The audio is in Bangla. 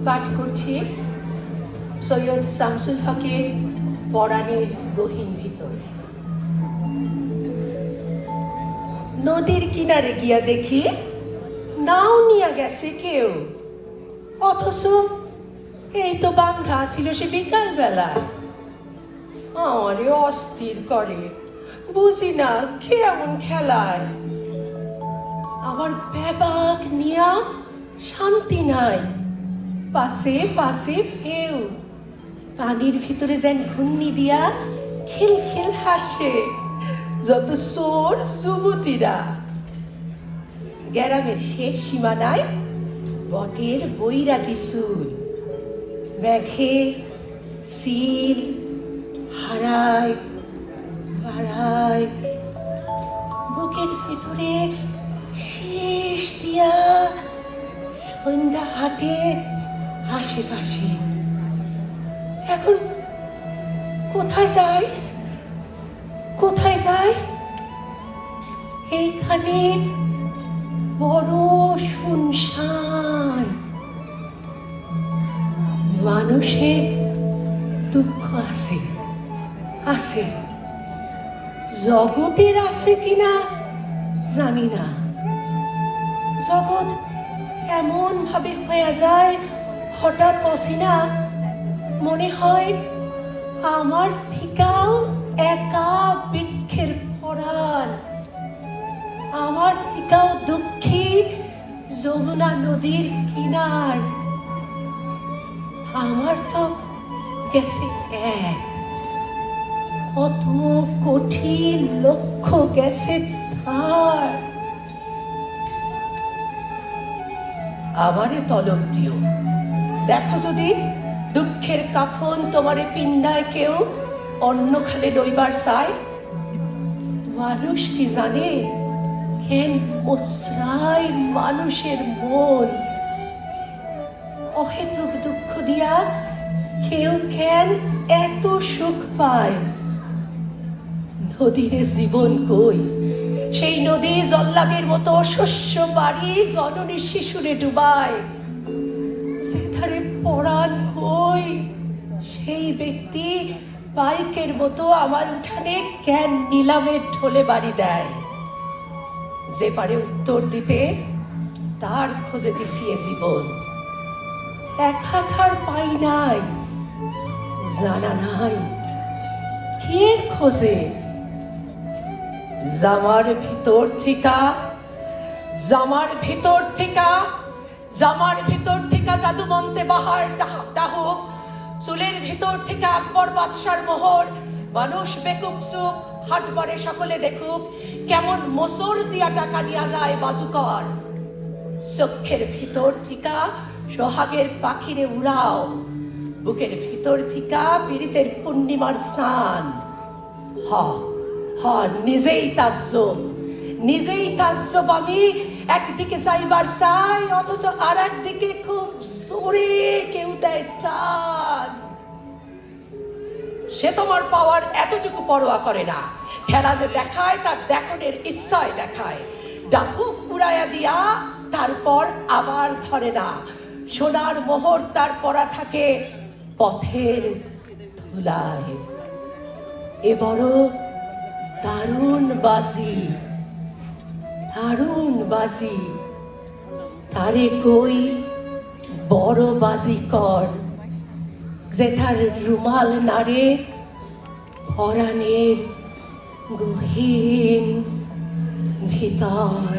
পাঠ করছি সৈয়দ শামসুল হকের পরাণের গহীন ভিতর। নদীর কিনারে গিয়া দেখি নাও নিয়া গেছে কেউ, অথচ এই তো বান্ধা ছিল সে বিকাল বেলা। আমারে অস্থির করে, বুঝি না কেমন খেলায়। আমার ব্যাবাক নিয়া শান্তি নাই, পাশে পাশে ফেউ, পানির ভিতরে যেন ঘূর্ণি দিয়া খিলখিল হাসে যত চোর যুবতীরা। গ্রামের শেষ সীমানায় বটের বৈরাগী চুল, মেঘে সিল হারায় হারায়, বুকের ভিতরে শেষ দিয়া সন্ধ্যা হাটে আশেপাশে। এখন কোথায় যায়, কোথায় যায়? এইখানে বড় শুনশান। মানুষের দুঃখ আছে, আছে, জগতের আছে কিনা জানি না। জগৎ এমন ভাবে হয়ে যায় হঠাৎ অসিনা, মনে হয় আমার থিকাও একা বৃক্ষের পরাণ, আমার থিকাও দুঃখী যমুনা নদীর কিনার। আমার তো গেছে এক, কত কোটি লক্ষ গেছে ধার। আমারে তলব দিও, দেখো যদি দুঃখের কাফন তোমারে পিন্ডায় কেউ অন্য খালে লইবার চায়। মানুষ কি জানে কেন মসরায় মানুষের মন? অহেতুক দুঃখ দিয়া কেউ কেন এত সুখ পায়? নদীর জীবন কই, সেই নদী জল্লাদের মতো শস্য বাড়ি জননী শিশুরে ডুবায়। সেধারে পরাণ কই, সেই ব্যক্তি বাইকের মতো আমার উঠানে কেন নিলামের ঢোলে বাড়ি দেয়? যে পারে উত্তর দিতে তার খোঁজে দিছিয়ে জীবন। এক হাত পাই নাই, জানা নাই কে খোঁজে। জামার ভিতর থেকে, জামার ভিতর থেকে, জামার ভিতর থেকে জাদু মন্ত্রে বাহার ডাহুক, চুলের ভিতর থেকে আকবর বাদশার মোহর। মানুষ বেকুব চুপ, হাটবারে সকলে দেখুক কেমন মোসর দিয়া টাকা নিয়া যায় বাজুকর। চোখের ভিতর থেকে সোহাগের পাখিরে উড়াও, বুকের ভিতর থেকে পীড়িতের পূর্ণিমার চাঁদ। হ হ, নিজেই তাজ্জব, নিজেই তাজ্জব। আমি একদিকে যাইবার চাই, অথচ আর একদিকে খুব জোরে কেউ দেয় চাঁদ। সে তোমার পাওয়ার এতটুকু পরোয়া করে না, খেলা যে দেখায় তার দেখনের ইচ্ছায় দেখায়। ডাকুক উড়াইয়া দিয়া তারপর আবার ধরে না, সোনার মোহর তার পরা থাকে পথের ধুলায়। এ বড় দারুণ বাজি, দারুণ বাজি। তারে কই বড় বাজি কর, যে তার রুমাল নাড়ে পরাণের গহীন ভিতর।